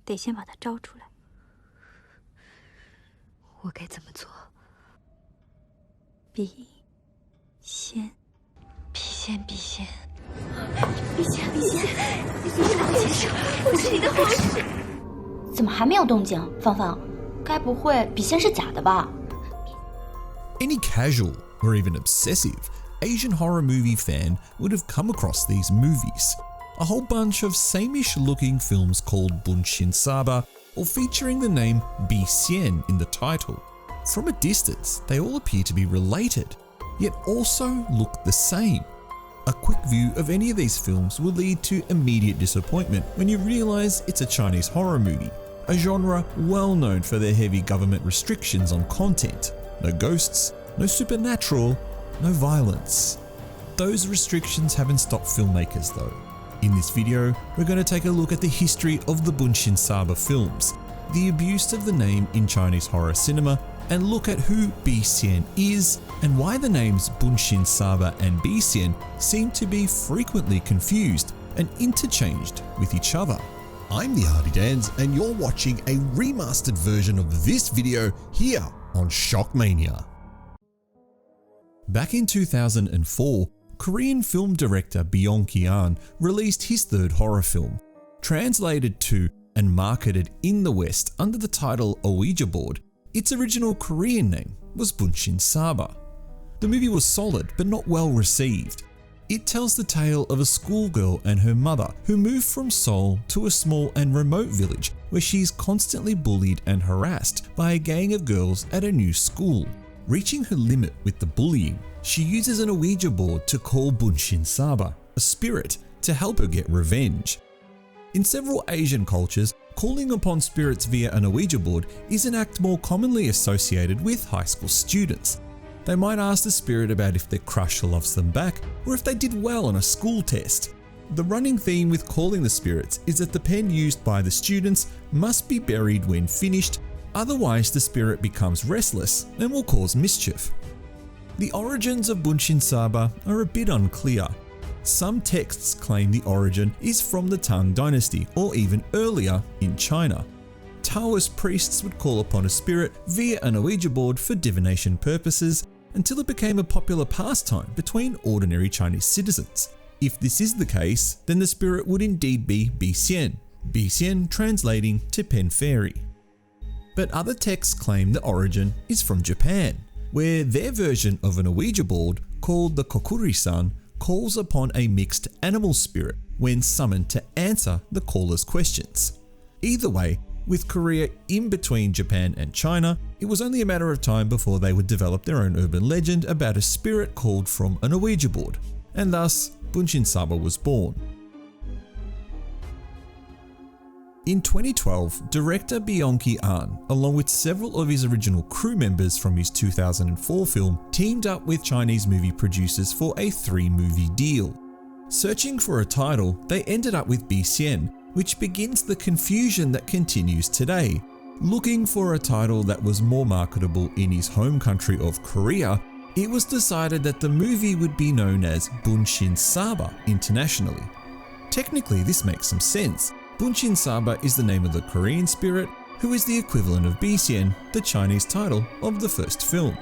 得先把他招出来。我该怎么做？笔仙，笔仙，笔仙，笔仙，笔仙，你是我的前世，我是你的后世。怎么还没有动静？芳芳，该不会笔仙是假的吧？ Any casual or even obsessive Asian horror movie fan would have come across these movies. A whole bunch of same-ish looking films called Bunshinsaba, or featuring the name Bixian in the title. From a distance, they all appear to be related, yet also look the same. A quick view of any of these films will lead to immediate disappointment when you realise it's a Chinese horror movie, a genre well known for their heavy government restrictions on content. No ghosts, no supernatural, no violence. Those restrictions haven't stopped filmmakers though. In this video, we're going to take a look at the history of the Bunshinsaba films, the abuse of the name in Chinese horror cinema, and look at who Bixian is and why the names Bunshinsaba and Bixian seem to be frequently confused and interchanged with each other. I'm the Hardy Dans and you're watching a remastered version of this video here on SHOCKMANIA. Back in 2004, Korean film director Byung Ki-an released his third horror film. Translated to and marketed in the West under the title A Ouija Board, its original Korean name was Bunshinsaba. The movie was solid but not well received. It tells the tale of a schoolgirl and her mother who move from Seoul to a small and remote village where she's constantly bullied and harassed by a gang of girls at a new school. Reaching her limit with the bullying, she uses an Ouija board to call Bunshinsaba, a spirit, to help her get revenge. In several Asian cultures, calling upon spirits via an Ouija board is an act more commonly associated with high school students. They might ask the spirit about if their crush loves them back or if they did well on a school test. The running theme with calling the spirits is that the pen used by the students must be buried when finished, otherwise the spirit becomes restless and will cause mischief. The origins of Bunshinsaba are a bit unclear. Some texts claim the origin is from the Tang Dynasty or even earlier in China. Taoist priests would call upon a spirit via an Ouija board for divination purposes until it became a popular pastime between ordinary Chinese citizens. If this is the case, then the spirit would indeed be Bixian, Bixian translating to pen fairy. But other texts claim the origin is from Japan, where their version of an Ouija board, called the Kokuri-san, calls upon a mixed animal spirit when summoned to answer the caller's questions. Either way, with Korea in between Japan and China, it was only a matter of time before they would develop their own urban legend about a spirit called from an Ouija board, and thus Bunshinsaba was born. In 2012, director Byung Ki-an, along with several of his original crew members from his 2004 film, teamed up with Chinese movie producers for a 3-movie deal. Searching for a title, they ended up with Bixian, which begins the confusion that continues today. Looking for a title that was more marketable in his home country of Korea, it was decided that the movie would be known as Bunshinsaba internationally. Technically, this makes some sense. Bunshinsaba is the name of the Korean spirit, who is the equivalent of Bixian, the Chinese title of the first film.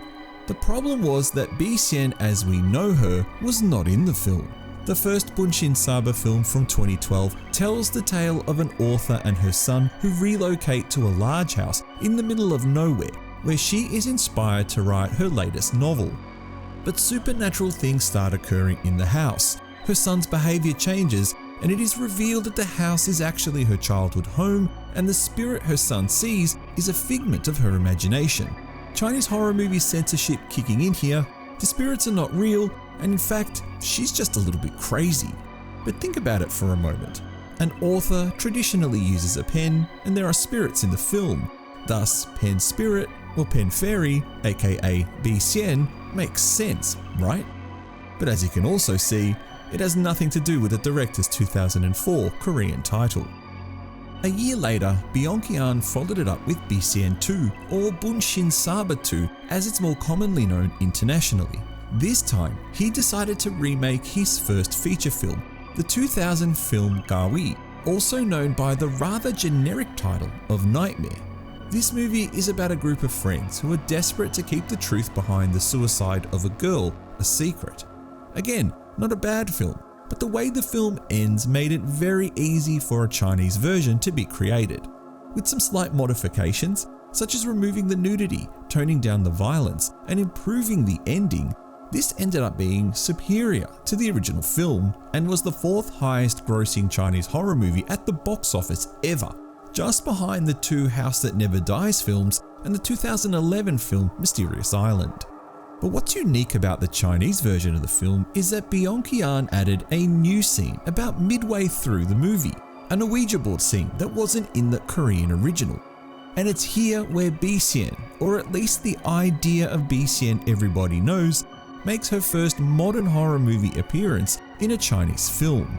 The problem was that Bixian as we know her was not in the film. The first Bunshinsaba film from 2012 tells the tale of an author and her son who relocate to a large house in the middle of nowhere, where she is inspired to write her latest novel. But supernatural things start occurring in the house. Her son's behavior changes, and it is revealed that the house is actually her childhood home, and the spirit her son sees is a figment of her imagination. Chinese horror movie censorship kicking in here. The spirits are not real, and in fact, she's just a little bit crazy. But think about it for a moment. An author traditionally uses a pen, and there are spirits in the film. Thus, pen spirit or pen fairy, aka Bixian, makes sense, right? But as you can also see, it has nothing to do with the director's 2004 Korean title. A year later, Byung Ki-an followed it up with Bixian 2, or Bunshinsaba 2 as it's more commonly known internationally. This time, he decided to remake his first feature film, the 2000 film Gawi, also known by the rather generic title of Nightmare. This movie is about a group of friends who are desperate to keep the truth behind the suicide of a girl a secret. Again, not a bad film, but the way the film ends made it very easy for a Chinese version to be created. With some slight modifications, such as removing the nudity, toning down the violence, and improving the ending, this ended up being superior to the original film and was the 4th highest grossing Chinese horror movie at the box office ever, just behind the 2 House That Never Dies films and the 2011 film Mysterious Island. But what's unique about the Chinese version of the film is that Bianchian added a new scene about midway through the movie, an Ouija board scene that wasn't in the Korean original. And it's here where Bixian, or at least the idea of Bixian everybody knows, makes her first modern horror movie appearance in a Chinese film.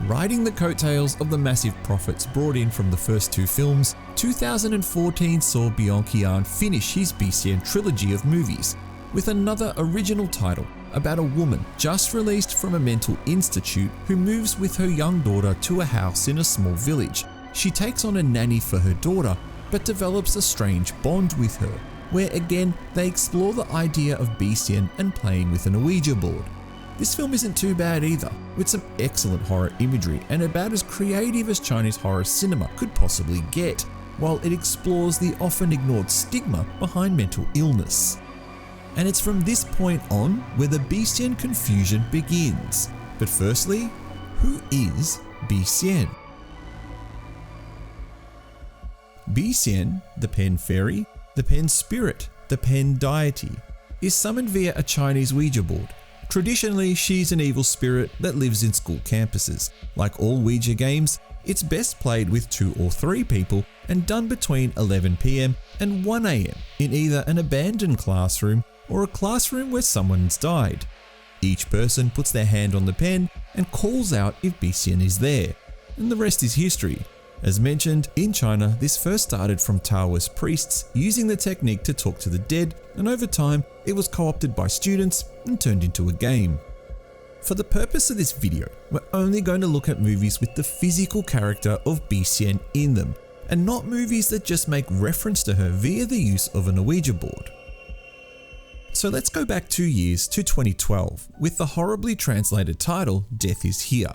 Riding the coattails of the massive profits brought in from the first 2 films, 2014 saw Bianchian finish his Bixian trilogy of movies with another original title about a woman just released from a mental institute who moves with her young daughter to a house in a small village. She takes on a nanny for her daughter, but develops a strange bond with her, where again they explore the idea of Bixian and playing with an Ouija board. This film isn't too bad either, with some excellent horror imagery and about as creative as Chinese horror cinema could possibly get, while it explores the often ignored stigma behind mental illness. And it's from this point on where the Bixian confusion begins. But firstly, who is Bixian? Bixian, the pen fairy, the pen spirit, the pen deity, is summoned via a Chinese Ouija board. Traditionally, she's an evil spirit that lives in school campuses. Like all Ouija games, it's best played with 2 or 3 people and done between 11 PM and 1 AM in either an abandoned classroom or a classroom where someone's died. Each person puts their hand on the pen and calls out if Bixian is there, and the rest is history. As mentioned, in China, this first started from Taoist priests using the technique to talk to the dead, and over time, it was co-opted by students and turned into a game. For the purpose of this video, we're only going to look at movies with the physical character of Bixian in them, and not movies that just make reference to her via the use of an Ouija board. So let's go back 2 years to 2012 with the horribly translated title Death is Here.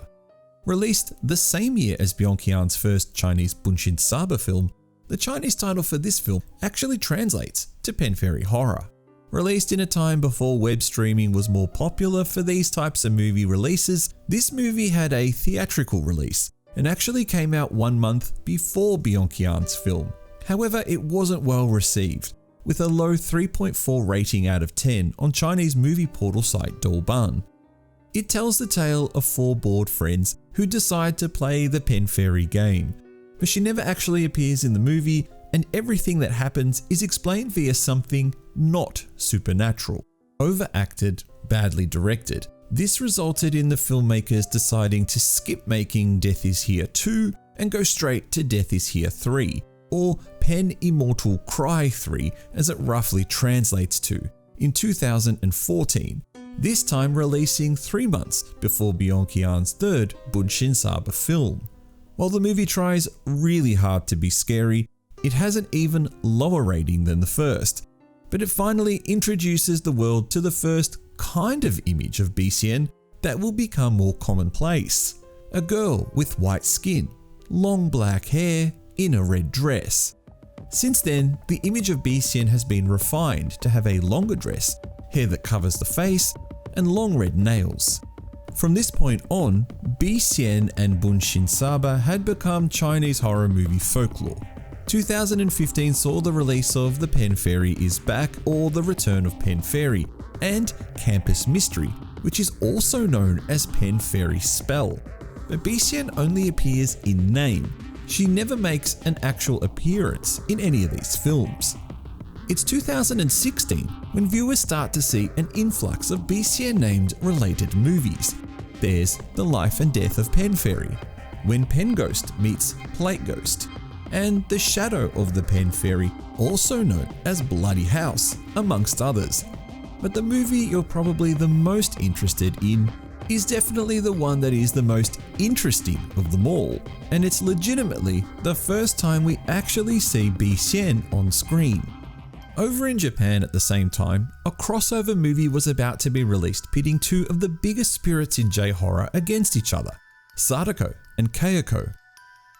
Released the same year as Bianchian's first Chinese Bunshinsaba film, the Chinese title for this film actually translates to Pen Fairy Horror. Released in a time before web streaming was more popular for these types of movie releases, this movie had a theatrical release and actually came out 1 month before Bianchian's film. However, it wasn't well received, with a low 3.4 rating out of 10 on Chinese movie portal site Douban. It tells the tale of 4 bored friends who decide to play the Pen Fairy game, but she never actually appears in the movie, and everything that happens is explained via something not supernatural. Overacted, badly directed. This resulted in the filmmakers deciding to skip making Death is Here 2 and go straight to Death is Here 3, or Pen Immortal Cry 3 as it roughly translates to, in 2014, this time releasing 3 months before Bianchian's third Bunshinsaba film. While the movie tries really hard to be scary, it has an even lower rating than the first, but it finally introduces the world to the first kind of image of Bixian that will become more commonplace. A girl with white skin, long black hair, in a red dress. Since then, the image of Bixian has been refined to have a longer dress, hair that covers the face, and long red nails. From this point on, Bixian and Bunshinsaba had become Chinese horror movie folklore. 2015 saw the release of The Pen Fairy is Back, or The Return of Pen Fairy, and Campus Mystery, which is also known as Pen Fairy Spell. But Bixian only appears in name. She never makes an actual appearance in any of these films. It's 2016 when viewers start to see an influx of Bixian-named related movies. There's The Life and Death of Pen Fairy, When Pen Ghost Meets Plate Ghost, and The Shadow of the Pen Fairy, also known as Bloody House, amongst others. But the movie you're probably the most interested in is definitely the one that is the most interesting of them all, and it's legitimately the first time we actually see Bixian on screen. Over in Japan at the same time, a crossover movie was about to be released pitting two of the biggest spirits in J-horror against each other, Sadako and Kayako.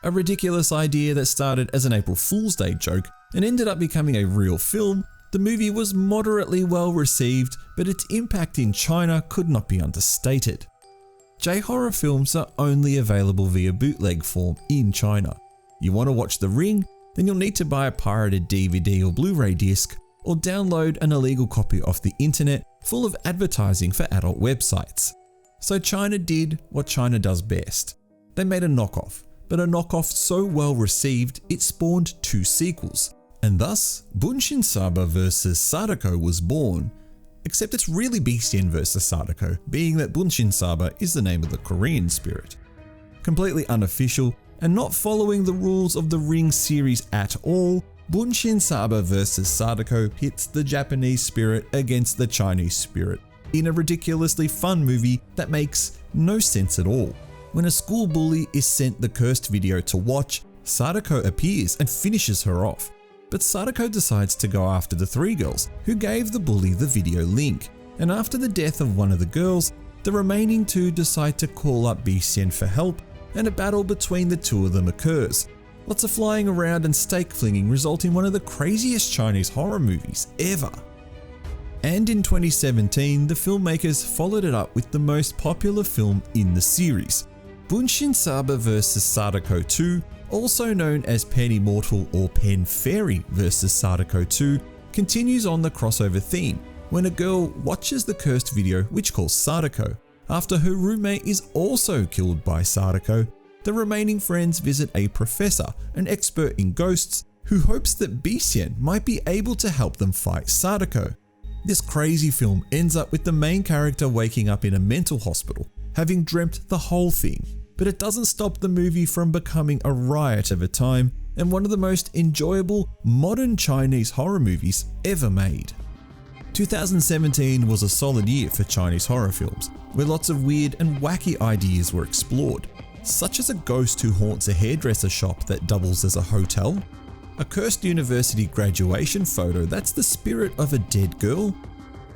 A ridiculous idea that started as an April Fool's Day joke and ended up becoming a real film. The movie was moderately well received, but its impact in China could not be understated. J-horror films are only available via bootleg form in China. You want to watch The Ring? Then you'll need to buy a pirated DVD or Blu-ray disc, or download an illegal copy off the internet full of advertising for adult websites. So China did what China does best. They made a knockoff, but a knockoff so well received it spawned two sequels. And thus, Bunshinsaba vs Sadako was born, except it's really Bixian vs Sadako, being that Bunshinsaba is the name of the Korean spirit. Completely unofficial and not following the rules of the Ring series at all, Bunshinsaba vs Sadako pits the Japanese spirit against the Chinese spirit in a ridiculously fun movie that makes no sense at all. When a school bully is sent the cursed video to watch, Sadako appears and finishes her off. But Sadako decides to go after the three girls who gave the bully the video link, and after the death of one of the girls, the remaining two decide to call up Bixian for help, and a battle between the two of them occurs. Lots of flying around and stake flinging result in one of the craziest Chinese horror movies ever. And in 2017, the filmmakers followed it up with the most popular film in the series, Bunshinsaba vs Sadako 2, also known as Pen Immortal or Pen Fairy vs Sadako 2, continues on the crossover theme when a girl watches the cursed video which calls Sadako. After her roommate is also killed by Sadako, the remaining friends visit a professor, an expert in ghosts, who hopes that Bixian might be able to help them fight Sadako. This crazy film ends up with the main character waking up in a mental hospital, having dreamt the whole thing. But it doesn't stop the movie from becoming a riot of a time and one of the most enjoyable modern Chinese horror movies ever made. 2017 was a solid year for Chinese horror films, where lots of weird and wacky ideas were explored, such as a ghost who haunts a hairdresser shop that doubles as a hotel, a cursed university graduation photo that's the spirit of a dead girl,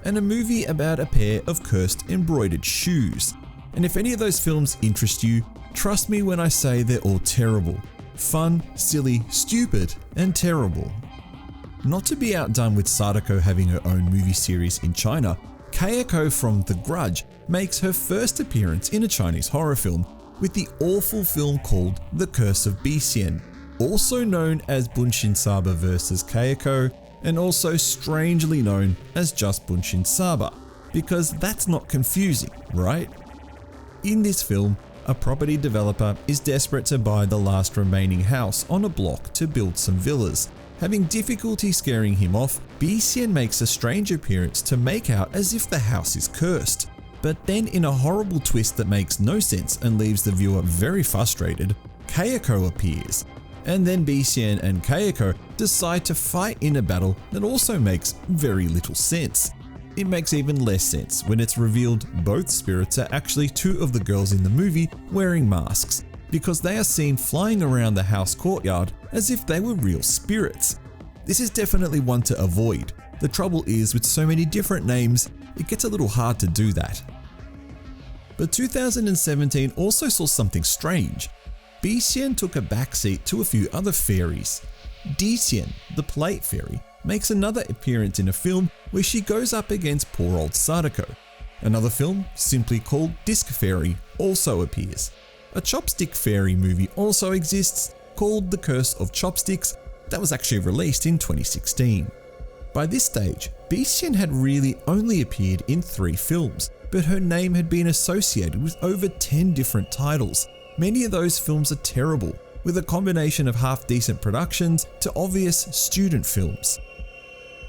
and a movie about a pair of cursed embroidered shoes. And if any of those films interest you, trust me when I say they're all terrible. Fun, silly, stupid, and terrible. Not to be outdone with Sadako having her own movie series in China, Kayako from The Grudge makes her first appearance in a Chinese horror film with the awful film called The Curse of Bixian, also known as Bunshinsaba vs Kayako, and also strangely known as just Bunshinsaba, because that's not confusing, right? In this film, a property developer is desperate to buy the last remaining house on a block to build some villas. Having difficulty scaring him off, Bixian makes a strange appearance to make out as if the house is cursed. But then in a horrible twist that makes no sense and leaves the viewer very frustrated, Kayako appears. And then Bixian and Kayako decide to fight in a battle that also makes very little sense. It makes even less sense when it's revealed both spirits are actually two of the girls in the movie wearing masks, because they are seen flying around the house courtyard as if they were real spirits. This is definitely one to avoid. The trouble is, with so many different names, it gets a little hard to do that. But 2017 also saw something strange. Bixian took a backseat to a few other fairies. Dixian, the plate fairy, makes another appearance in a film where she goes up against poor old Sadako. Another film, simply called Disc Fairy, also appears. A chopstick fairy movie also exists called The Curse of Chopsticks that was actually released in 2016. By this stage, Bixian had really only appeared in 3 films, but her name had been associated with over 10 different titles. Many of those films are terrible, with a combination of half-decent productions to obvious student films.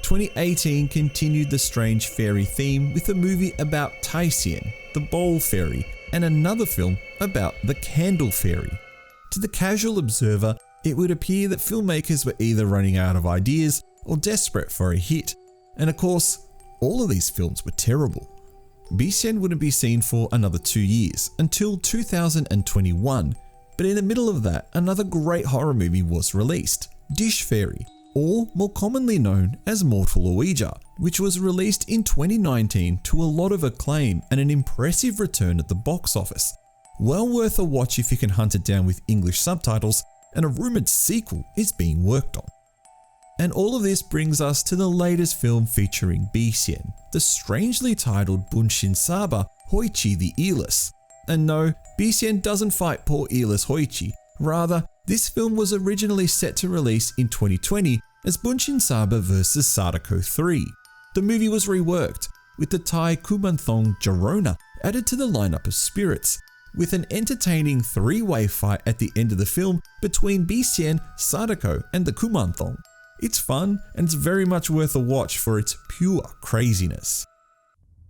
2018 continued the strange fairy theme with a movie about Taisian, the bowl fairy, and another film about the candle fairy. To the casual observer, it would appear that filmmakers were either running out of ideas or desperate for a hit. And of course, all of these films were terrible. Bixian wouldn't be seen for another 2 years, until 2021. But in the middle of that, another great horror movie was released, Dish Fairy, or more commonly known as Mortal Ouija, which was released in 2019 to a lot of acclaim and an impressive return at the box office. Well worth a watch if you can hunt it down with English subtitles, and a rumoured sequel is being worked on. And all of this brings us to the latest film featuring Bixian, the strangely titled Bunshinsaba Hoichi the Earless. And no, Bixian doesn't fight poor earless Hoichi. Rather, this film was originally set to release in 2020 as Bunshinsaba vs Sadako 3. The movie was reworked, with the Thai Kumanthong Jarona added to the lineup of spirits, with an entertaining three-way fight at the end of the film between Bixian, Sadako and the Kumanthong. It's fun and it's very much worth a watch for its pure craziness.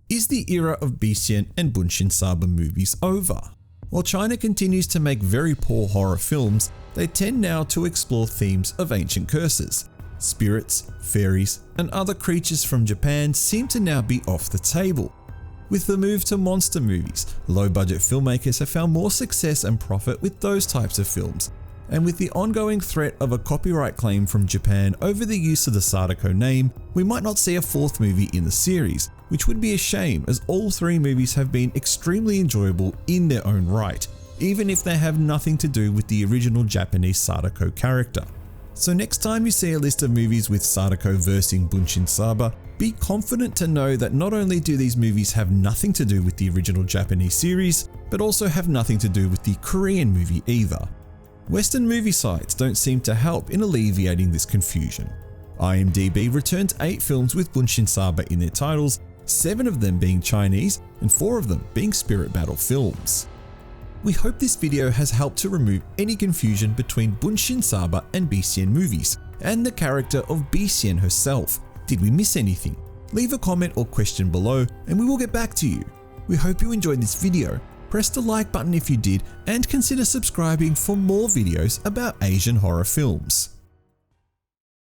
Is the era of Bixian and Bunshinsaba movies over? While China continues to make very poor horror films, they tend now to explore themes of ancient curses. Spirits, fairies, and other creatures from Japan seem to now be off the table. With the move to monster movies, low-budget filmmakers have found more success and profit with those types of films. And with the ongoing threat of a copyright claim from Japan over the use of the Sadako name, we might not see a fourth movie in the series, which would be a shame as all three movies have been extremely enjoyable in their own right, even if they have nothing to do with the original Japanese Sadako character. So next time you see a list of movies with Sadako versing Bunshinsaba, be confident to know that not only do these movies have nothing to do with the original Japanese series, but also have nothing to do with the Korean movie either. Western movie sites don't seem to help in alleviating this confusion. IMDb returns 8 films with Bunshinsaba in their titles, 7 of them being Chinese and 4 of them being Spirit Battle films. We hope this video has helped to remove any confusion between Bunshinsaba and Bixian movies, and the character of Bixian herself. Did we miss anything? Leave a comment or question below and we will get back to you. We hope you enjoyed this video. Press the like button if you did, and consider subscribing for more videos about Asian horror films.